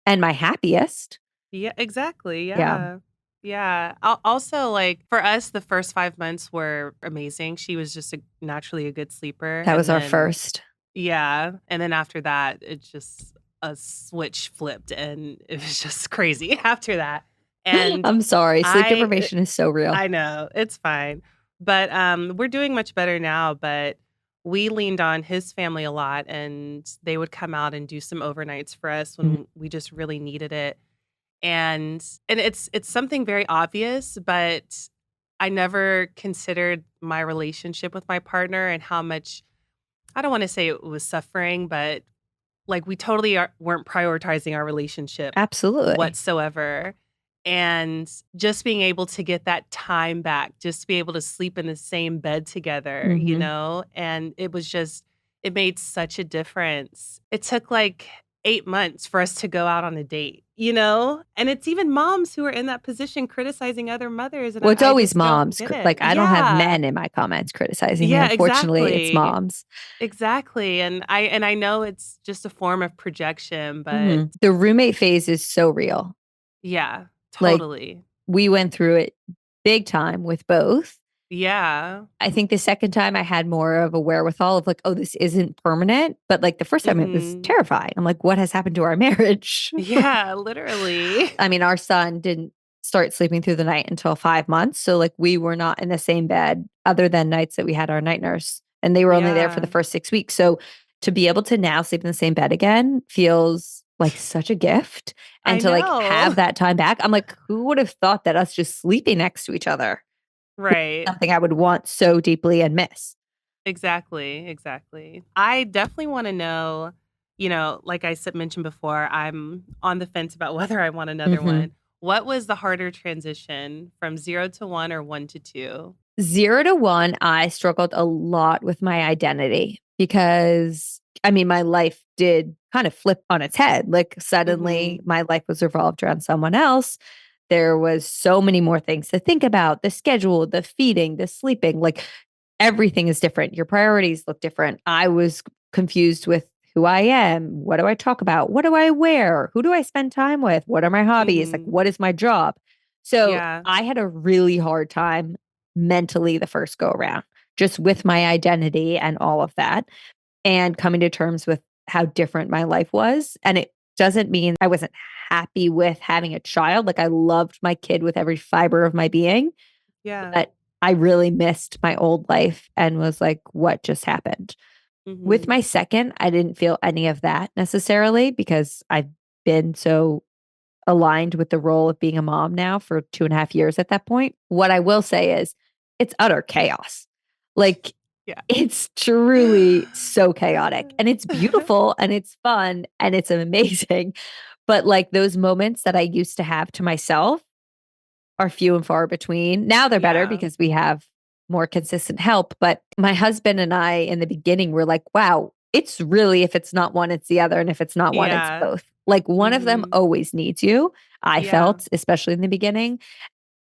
and my happiest. Yeah, exactly. Yeah, Yeah. Yeah. Also, like for us, the first 5 months were amazing. She was just naturally a good sleeper. that And was our then, first. yeah. And then after that, it just a switch flipped and it was just crazy after that. And I'm sorry. Sleep I deprivation is so real. I know, it's fine. But, we're doing much better now, but we leaned on his family a lot, and they would come out and do some overnights for us Mhm. when we just really needed it. And it's something very obvious, but I never considered my relationship with my partner and how much I don't want to say it was suffering, but like we totally weren't prioritizing our relationship Absolutely. whatsoever. And just being able to get that time back, just to be able to sleep in the same bed together, Mhm. and it made such a difference. It took like 8 months for us to go out on a date. And it's even moms who are in that position criticizing other mothers. And Well, it's I always just don't moms. get it. Like, I don't have Yeah. men in my comments criticizing me. Yeah, Unfortunately, it's exactly. moms. Exactly. And I know it's just a form of projection, but Mhm. The roommate phase is so real. yeah, Like, totally. we went through it big time with both. Yeah. I think the second time I had more of a wherewithal of like, oh, this isn't permanent. But like the first time it was Mhm. terrifying. I'm like, what has happened to our marriage? Yeah, literally. I mean, our son didn't start sleeping through the night until 5 months. So like we were not in the same bed other than nights that we had our night nurse. And they were only there for the Yeah. first 6 weeks. So to be able to now sleep in the same bed again feels like such a gift. And I to like know. have that time back, I'm like, who would have thought that us just sleeping next to each other? Right. Something I would want so deeply and miss. Exactly, exactly. I definitely wanna know, like I said mentioned before, I'm on the fence about whether I want another Mhm. one. What was the harder transition from 0 to 1 or 1 to 2? 0 to 1, I struggled a lot with my identity because, I mean, my life did kind of flip on its head. Like, suddenly, Mhm. my life was revolved around someone else. There was so many more things to think about, the schedule, the feeding, the sleeping, like, everything is different. Your priorities look different. I was confused with who I am. What do I talk about? What do I wear? Who do I spend time with? What are my hobbies? Like, Mhm. what is my job? So, Yeah. I had a really hard time mentally the first go around, just with my identity and all of that, and coming to terms with how different my life was. And it doesn't mean I wasn't happy with having a child. Like, I loved my kid with every fiber of my being, Yeah. but I really missed my old life and was like, what just happened? With Mhm. my second, I didn't feel any of that necessarily because I've been so aligned with the role of being a mom now for 2.5 years at that point. What I will say is it's utter chaos. Like, Yeah. it's truly so chaotic and it's beautiful and it's fun and it's amazing. But like those moments that I used to have to myself are few and far between. Now they're better Yeah. because we have more consistent help. But my husband and I in the beginning were like, wow, it's really, if it's not one, it's the other. And if it's not one, it's Yeah. both. Like one of them Mhm. always needs you. I Yeah. felt, especially in the beginning.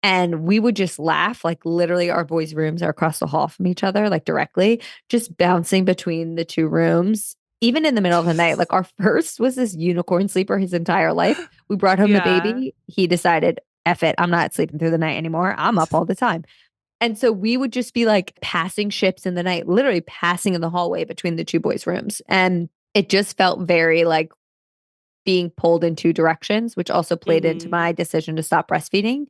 And we would just laugh, like literally our boys' rooms are across the hall from each other, like directly, just bouncing between the two rooms. Even in the middle of the night, like our first was this unicorn sleeper his entire life. We brought home the Yeah. baby. He decided, F it, I'm not sleeping through the night anymore. I'm up all the time. And so we would just be like passing ships in the night, literally passing in the hallway between the two boys' rooms. And it just felt very like being pulled in two directions, which also played into Mhm. my decision to stop breastfeeding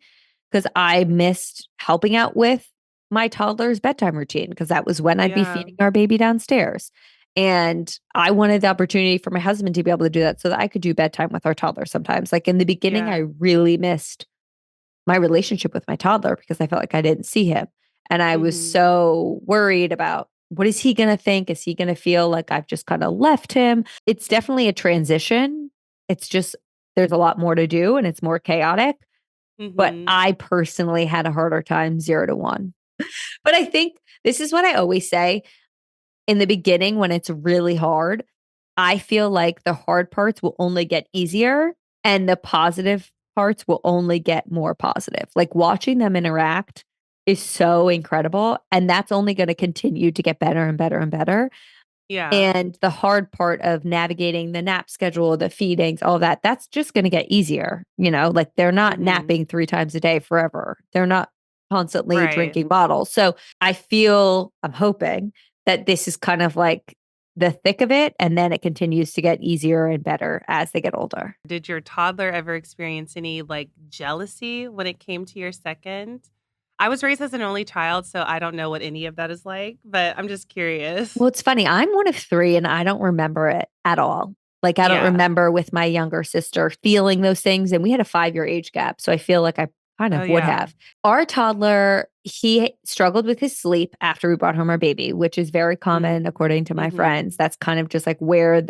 because I missed helping out with my toddler's bedtime routine because that was when I'd be Yeah. feeding our baby downstairs. And I wanted the opportunity for my husband to be able to do that so that I could do bedtime with our toddler sometimes. Like in the beginning, I Yeah. really missed my relationship with my toddler because I felt like I didn't see him. And I was Mhm. so worried about what is he going to think? Is he going to feel like I've just kind of left him? It's definitely a transition. It's just there's a lot more to do and it's more chaotic. But Mhm. I personally had a harder time 0 to 1. But I think this is what I always say in the beginning when it's really hard. I feel like the hard parts will only get easier and the positive parts will only get more positive. Like watching them interact is so incredible. And that's only going to continue to get better and better and better. Yeah. And the hard part of navigating the nap schedule, the feedings, all that, that's just going to get easier. Like they're not Mhm. napping 3 times a day forever. They're not constantly Right. drinking bottles. So I feel, I'm hoping that this is kind of like the thick of it. And then it continues to get easier and better as they get older. Did your toddler ever experience any, like, jealousy when it came to your second? I was raised as an only child, so I don't know what any of that is like, but I'm just curious. Well, it's funny. I'm one of three and I don't remember it at all. Like, I don't Yeah. remember with my younger sister feeling those things. And we had a 5-year age gap. So I feel like I kind Oh, of would yeah. have. Our toddler, he struggled with his sleep after we brought home our baby, which is very Mm. common according to my friends. Mhm. That's kind of just like where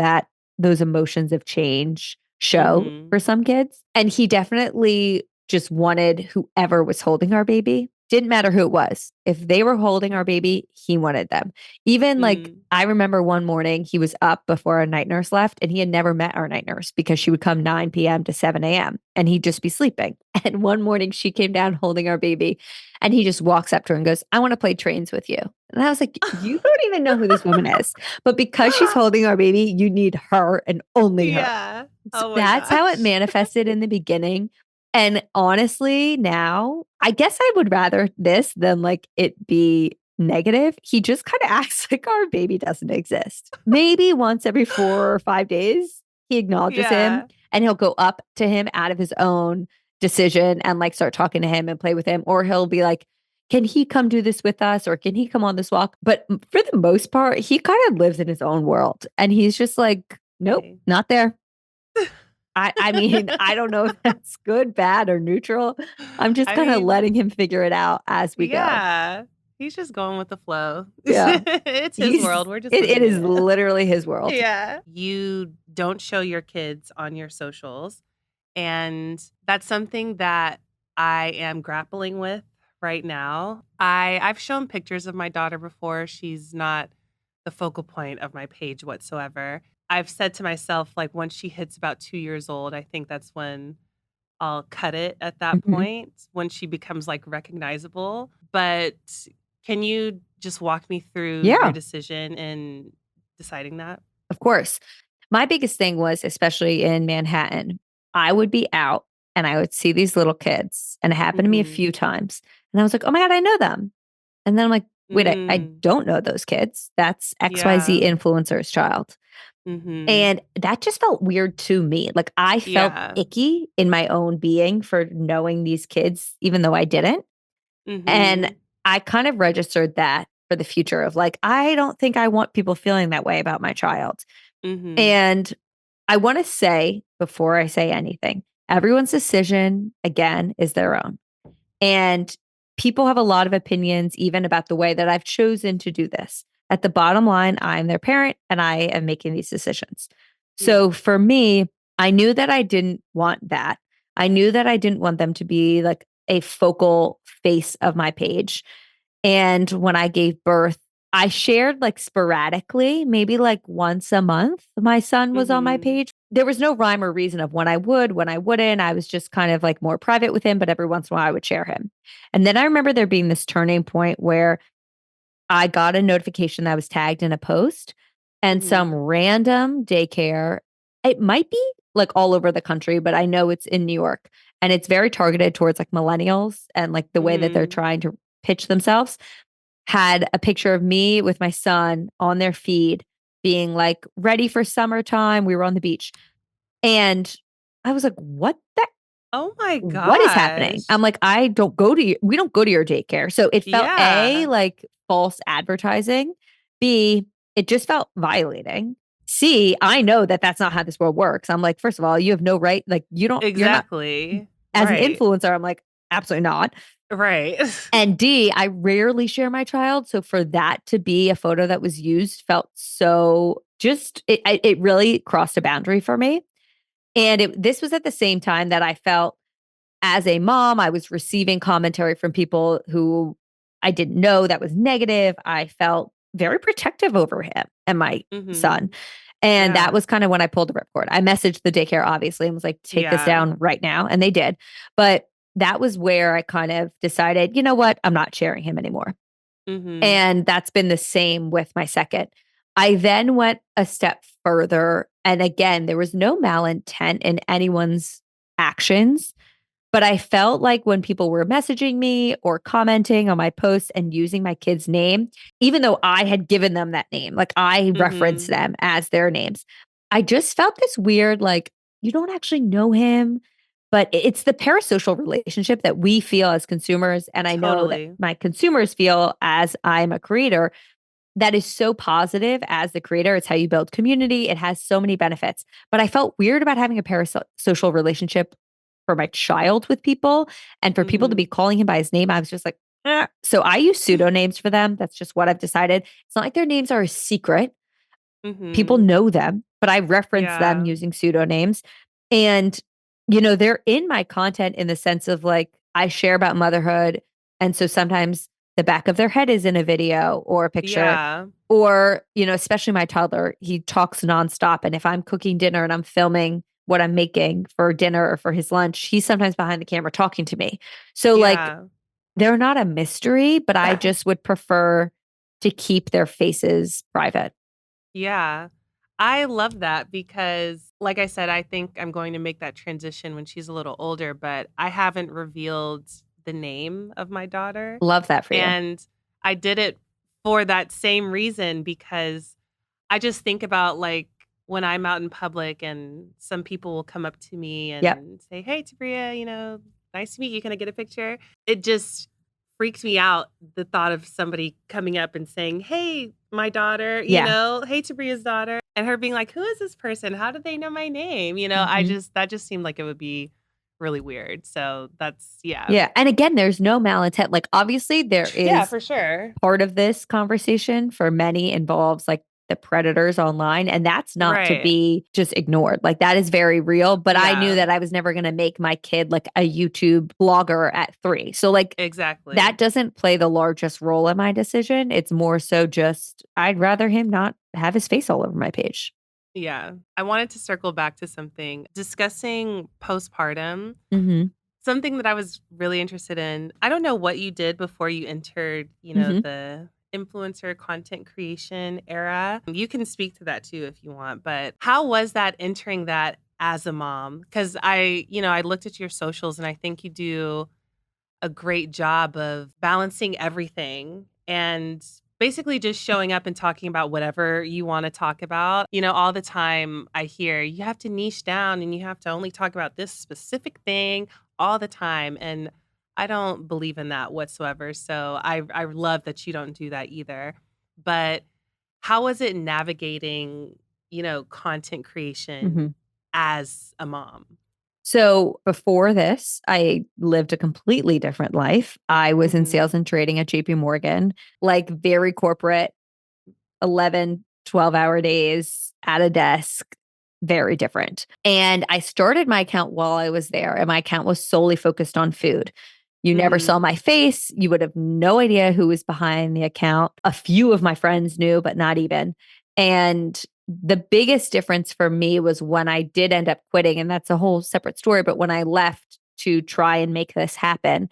those emotions of change show Mhm. for some kids. And he definitely just wanted whoever was holding our baby. Didn't matter who it was. If they were holding our baby, he wanted them. Even like Mm. I remember one morning he was up before our night nurse left and he had never met our night nurse because she would come 9 p.m. to 7 a.m. and he'd just be sleeping. And one morning she came down holding our baby and he just walks up to her and goes, "I want to play trains with you." And I was like, "You don't even know who this woman is. But because she's holding our baby, you need her and only her." Yeah. So Oh my that's how it gosh. manifested in the beginning. And honestly, now I guess I would rather this than like it be negative. He just kind of acts like our baby doesn't exist. Maybe once every 4 or 5 days, he acknowledges him Yeah. and he'll go up to him out of his own decision and like start talking to him and play with him. Or he'll be like, "Can he come do this with us? Or can he come on this walk?" But for the most part, he kind of lives in his own world and he's just like, "Nope, Hey. not there." I mean, I don't know if that's good, bad, or neutral. I'm just I kind of mean, letting him figure it out as we go. yeah. He's just going with the flow. Yeah. It's his He's world. We're just it living in is it. literally his world. Yeah. You don't show your kids on your socials. And that's something that I am grappling with right now. I've shown pictures of my daughter before. She's not the focal point of my page whatsoever. I've said to myself, like, once she hits about 2 years old, I think that's when I'll cut it at that Mhm. point, when she becomes like recognizable. But can you just walk me through your Yeah, decision in deciding that? of course. My biggest thing was, especially in Manhattan, I would be out and I would see these little kids, and it happened to me a Mhm. few times. And I was like, "Oh my God, I know them." And then I'm like, "Wait, I Mm. don't know those kids. That's XYZ Yeah. influencer's child." Mhm. And that just felt weird to me. Like I felt Yeah. icky in my own being for knowing these kids, even though I didn't. And Mhm. I kind of registered that for the future of like, I don't think I want people feeling that way about my child. Mhm. And I want to say before I say anything, everyone's decision, again, is their own. And people have a lot of opinions, even about the way that I've chosen to do this. At the bottom line, I'm their parent and I am making these decisions. Yeah. So for me, I knew that I didn't want that. I knew that I didn't want them to be like a focal face of my page. And when I gave birth, I shared like sporadically, maybe like once a month, my son was on my Mhm. page. There was no rhyme or reason of when I would, when I wouldn't. I was just kind of like more private with him, but every once in a while I would share him. And then I remember there being this turning point where I got a notification that I was tagged in a post and some Mhm. random daycare. It might be like all over the country, but I know it's in New York and it's very targeted towards like millennials and like the way that they're Mhm. trying to pitch themselves had a picture of me with my son on their feed being like ready for summertime. We were on the beach. And I was like, Oh my what is happening? I'm gosh. like, we don't go to your daycare. So it felt A, Yeah. like false advertising. B, it just felt violating. C, I know that that's not how this world works. I'm like, first of all, you have no right. Like, you're not, Exactly. as an Right. influencer, I'm like, absolutely not. Right. And D, I rarely share my child. So for that to be a photo that was used felt so just, it really crossed a boundary for me. And this was at the same time that I felt as a mom, I was receiving commentary from people who I didn't know that was negative. I felt very protective over him and my son. Mhm. And that Yeah. was kind of when I pulled the ripcord. I messaged the daycare, obviously, and was like, take this Yeah. down right now. And they did. But that was where I kind of decided, you know what? I'm not sharing him anymore. Mhm. And that's been the same with my second. I then went a step further. And again, there was no malintent in anyone's actions. But I felt like when people were messaging me or commenting on my posts and using my kid's name, even though I had given them that name, like I referenced Mhm. them as their names, I just felt this weird, like, you don't actually know him. But it's the parasocial relationship that we feel as consumers. And I know that Totally. my consumers feel as I'm a creator that is so positive as the creator. It's how you build community. It has so many benefits. But I felt weird about having a parasocial relationship for my child with people. And for people to be calling him by his name, I was just like, eh. So I use pseudonyms for them. That's just what I've decided. It's not like their names are a secret. People Mm-hmm. know them, but I reference them Yeah. using pseudonyms. And, they're in my content in the sense of like, I share about motherhood. And so sometimes the back of their head is in a video or a picture. Yeah. Or, especially my toddler, he talks nonstop. And if I'm cooking dinner and I'm filming what I'm making for dinner or for his lunch, he's sometimes behind the camera talking to me. So, like, Yeah. they're not a mystery, but I just would prefer to keep their faces private. Yeah. I love that because, like I said, I think I'm going to make that transition when she's a little older, but I haven't revealed the name of my daughter. Love that for you. And I did it for that same reason because I just think about like when I'm out in public and some people will come up to me Yep. and say, "Hey, Tabria, nice to meet you. Can I get a picture?" It just freaks me out the thought of somebody coming up and saying, "Hey, my daughter, Yeah. hey, Tabria's daughter," and her being like, "Who is this person? How did they know my name?" Mhm. That just seemed like it would be really weird. So that's yeah. Yeah. And again, there's no malintent. Like, obviously, there Yeah, is for sure. part of this conversation for many involves like the predators online. And that's not to Right. be just ignored. Like, that is very real. But I knew Yeah, that I was never going to make my kid like a YouTube blogger at 3. So, like, exactly. that doesn't play the largest role in my decision. It's more so just I'd rather him not have his face all over my page. Yeah. I wanted to circle back to something discussing postpartum. Mhm. Something that I was really interested in. I don't know what you did before you entered, Mhm. the influencer content creation era. You can speak to that too if you want, but how was that entering that as a mom? Cuz I looked at your socials and I think you do a great job of balancing everything and basically just showing up and talking about whatever you want to talk about. All the time I hear you have to niche down and you have to only talk about this specific thing all the time. And I don't believe in that whatsoever. So I love that you don't do that either. But how was it navigating, content creation Mhm. as a mom? So before this, I lived a completely different life. I was in Mhm. sales and trading at JP Morgan, like very corporate, 11, 12-hour days at a desk, very different. And I started my account while I was there, and my account was solely focused on food. You never saw Mhm. my face. You would have no idea who was behind the account. A few of my friends knew, but not even. And the biggest difference for me was when I did end up quitting, and that's a whole separate story. But when I left to try and make this happen,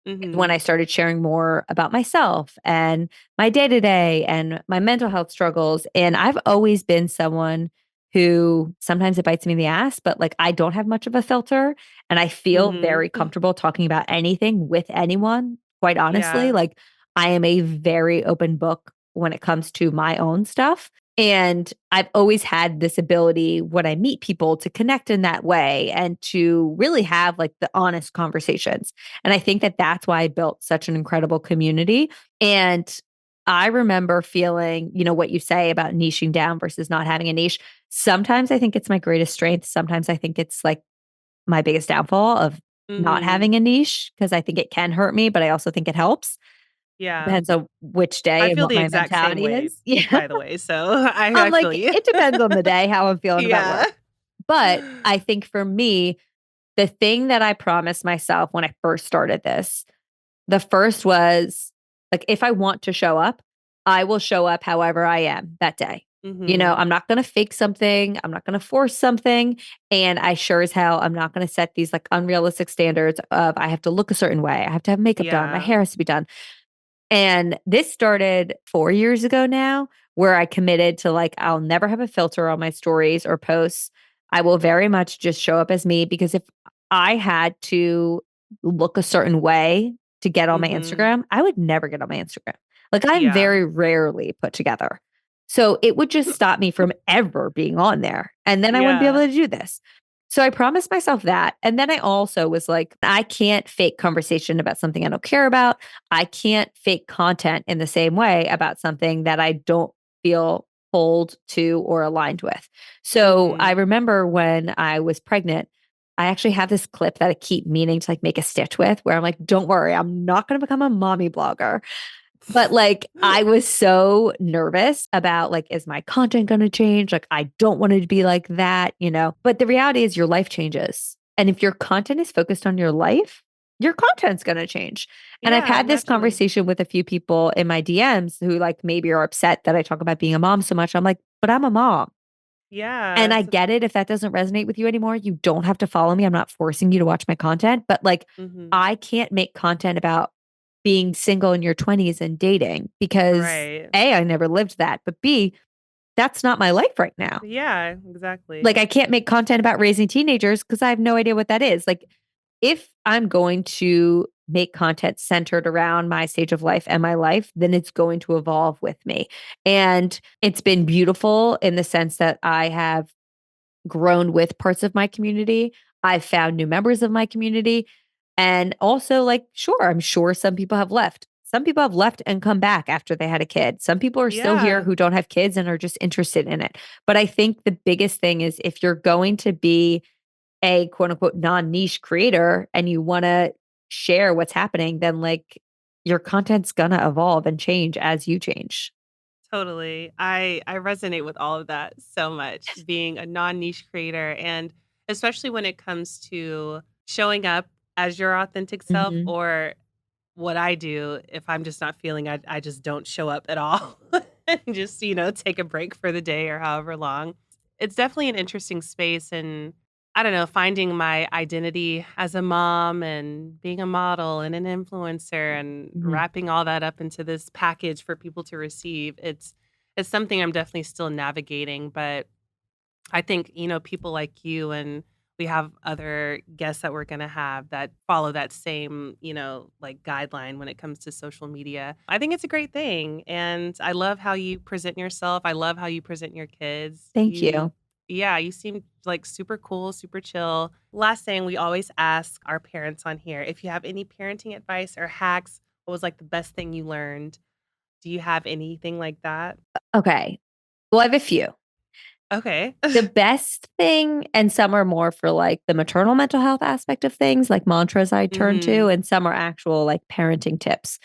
when I Mhm. started sharing more about myself and my day to day and my mental health struggles. And I've always been someone who sometimes it bites me in the ass, but like I don't have much of a filter and I feel Mhm. very comfortable talking about anything with anyone, quite honestly. Yeah. Like I am a very open book when it comes to my own stuff. And I've always had this ability when I meet people to connect in that way and to really have like the honest conversations. And I think that that's why I built such an incredible community. And I remember feeling, what you say about niching down versus not having a niche. Sometimes I think it's my greatest strength. Sometimes I think it's like my biggest downfall of not Mhm. having a niche because I think it can hurt me, but I also think it helps. Yeah. Depends on which I day and feel what the my exact same mentality way, is. Yeah. by the way, so I I'm feel like, you. it depends on the day, how I'm feeling about Yeah. work. But I think for me, the thing that I promised myself when I first started this, the first was like, if I want to show up, I will show up however I am that day. Mhm. I'm not going to fake something. I'm not going to force something. And I sure as hell, I'm not going to set these like unrealistic standards of I have to look a certain way. I have to have makeup done. My Yeah. hair has to be done. And this started 4 years ago now, where I committed to like, I'll never have a filter on my stories or posts. I will very much just show up as me because if I had to look a certain way to get on my Mhm. Instagram, I would never get on my Instagram. Like I'm Yeah. very rarely put together. So it would just stop me from ever being on there. And then I wouldn't be able Yeah. to do this. So I promised myself that. And then I also was like, I can't fake conversation about something I don't care about. I can't fake content in the same way about something that I don't feel pulled to or aligned with. So I Mhm. remember when I was pregnant, I actually have this clip that I keep meaning to like make a stitch with where I'm like, don't worry, I'm not going to become a mommy blogger. But like, I was so nervous about like, is my content going to change? Like, I don't want it to be like that, you know? But the reality is your life changes. And if your content is focused on your life, your content's going to change. And I've Yeah, had this naturally. conversation with a few people in my DMs who like maybe are upset that I talk about being a mom so much. I'm like, but I'm a mom. Yeah. And I get it if that doesn't resonate with you anymore. You don't have to follow me. I'm not forcing you to watch my content, but like Mm-hmm. I can't make content about being single in your 20s and dating because Right. A, I never lived that, but B, that's not my life right now. Yeah, exactly. Like I can't make content about raising teenagers because I have no idea what that is. Like if I'm going to make content centered around my stage of life and my life, then it's going to evolve with me. And it's been beautiful in the sense that I have grown with parts of my community. I've found new members of my community. And also, like, sure, I'm sure some people have left. Some people have left and come back after they had a kid. Some people are still here Yeah. who don't have kids and are just interested in it. But I think the biggest thing is if you're going to be a quote unquote non niche creator and you want to share what's happening, then like your content's gonna evolve and change as you change. Totally. I resonate with all of that so much, being a non-niche creator, and especially when it comes to showing up as your authentic self, Mhm. or what I do if I'm just not feeling, I just don't show up at all and just, take a break for the day or however long. It's definitely an interesting space, and I don't know, finding my identity as a mom and being a model and an influencer and Mhm. wrapping all that up into this package for people to receive. It's something I'm definitely still navigating, but I think, people like you, and we have other guests that we're going to have that follow that same, like guideline when it comes to social media. I think it's a great thing. And I love how you present yourself. I love how you present your kids. Thank you. Yeah, you seem like super cool, super chill. Last thing, we always ask our parents on here if you have any parenting advice or hacks. What was like the best thing you learned? Do you have anything like that? Okay. Well, I have a few. Okay. The best thing, and some are more for like the maternal mental health aspect of things, like mantras I turn to, hmm and some are actual like parenting tips.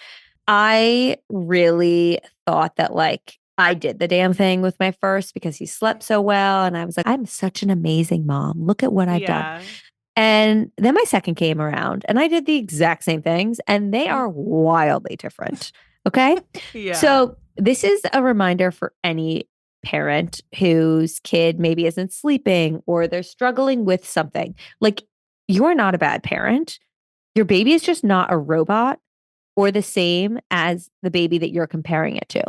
I really thought that like I did the damn thing with my first because he slept so well. And I was like, I'm such an amazing mom. Look at what I've done. Yeah. And then my second came around and I did the exact same things, and they are wildly different. Okay. Yeah. So, this is a reminder for any parent whose kid maybe isn't sleeping or they're struggling with something. Like, you're not a bad parent. Your baby is just not a robot or the same as the baby that you're comparing it to.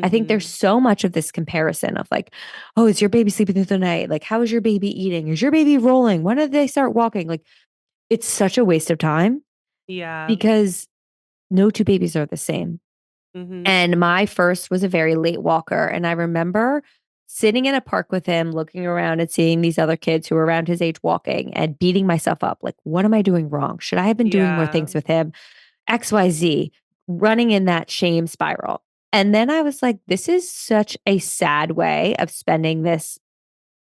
I think there's Mhm. so much of this comparison of like, oh, is your baby sleeping through the night? Like, how is your baby eating? Is your baby rolling? When did they start walking? Like, it's such a waste of time Yeah. because no two babies are the same. Mhm. And my first was a very late walker. And I remember sitting in a park with him, looking around and seeing these other kids who were around his age walking and beating myself up. Like, what am I doing wrong? Should I have been doing more Yeah. things with him? XYZ, running in that shame spiral. And then I was like, this is such a sad way of spending this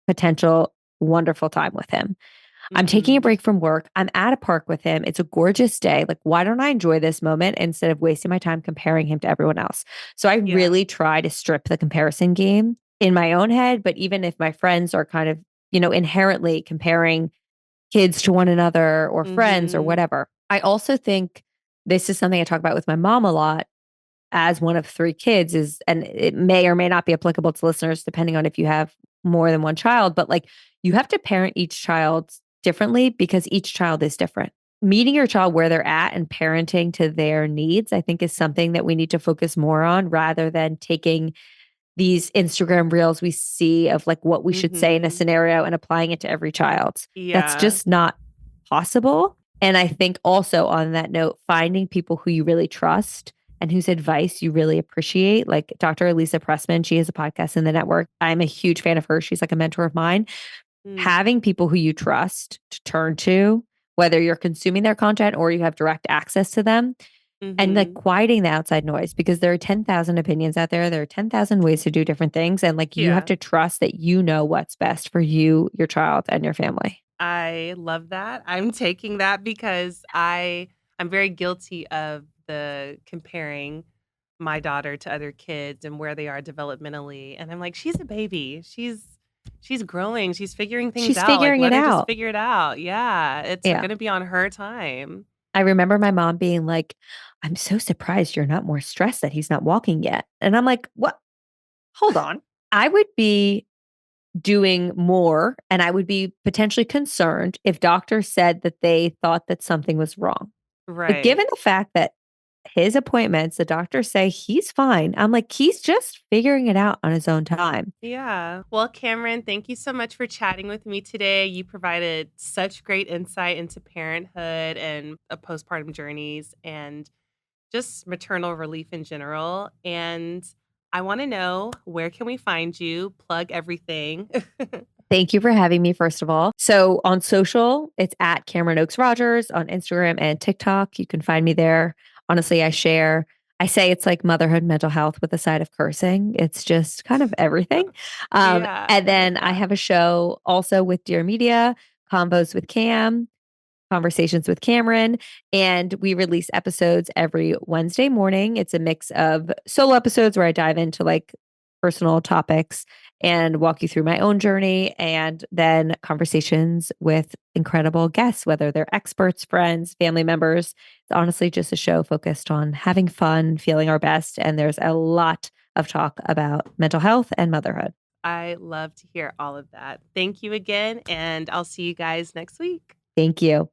potential wonderful time with him. I'm taking a Mhm. break from work. I'm at a park with him. It's a gorgeous day. Like, why don't I enjoy this moment instead of wasting my time comparing him to everyone else? So I Yeah. really try to strip the comparison game in my own head. But even if my friends are kind of, inherently comparing kids to one another or friends or Mhm. whatever, I also think this is something I talk about with my mom a lot as one of three kids is, and it may or may not be applicable to listeners depending on if you have more than one child, but like you have to parent each child differently because each child is different. Meeting your child where they're at and parenting to their needs, I think, is something that we need to focus more on rather than taking these Instagram reels we see of like what we should say in a Mhm. scenario and applying it to every child. That's Yeah. just not possible. And I think also on that note, finding people who you really trust and whose advice you really appreciate, like Dr. Elisa Pressman, she has a podcast in the network. I'm a huge fan of her. She's like a mentor of mine. Mm. Having people who you trust to turn to, whether you're consuming their content or you have direct access to them, and like Mhm. quieting the outside noise because there are 10,000 opinions out there. There are 10,000 ways to do different things. And like you have Yeah. to trust that you know what's best for you, your child, and your family. I love that. I'm taking that because I'm very guilty of the comparing my daughter to other kids and where they are developmentally. And I'm like, she's a baby. She's growing. She's figuring things She's out. Like, figuring let it her just out. figure it out. Yeah. It's Yeah. gonna be on her time. I remember my mom being like, I'm so surprised you're not more stressed that he's not walking yet. And I'm like, what? Hold on. I would be doing more and I would be potentially concerned if doctors said that they thought that something was wrong. But Right. given the fact that his appointments, the doctors say he's fine, I'm like, he's just figuring it out on his own time. Yeah. Well, Cameron, thank you so much for chatting with me today. You provided such great insight into parenthood and postpartum journeys and just maternal relief in general. And I want to know, where can we find you? Plug everything. Thank you for having me, first of all. So on social, it's at Cameron Oaks Rogers on Instagram and TikTok. You can find me there. Honestly, I say it's like motherhood, mental health with a side of cursing. It's just kind of everything. Yeah, And I love then I that. have a show also with Dear Media, Combos with Cam, Conversations with Cameron, and we release episodes every Wednesday morning. It's a mix of solo episodes where I dive into like personal topics and walk you through my own journey, and then conversations with incredible guests, whether they're experts, friends, family members. It's honestly just a show focused on having fun, feeling our best, and there's a lot of talk about mental health and motherhood. I love to hear all of that. Thank you again, and I'll see you guys next week. Thank you.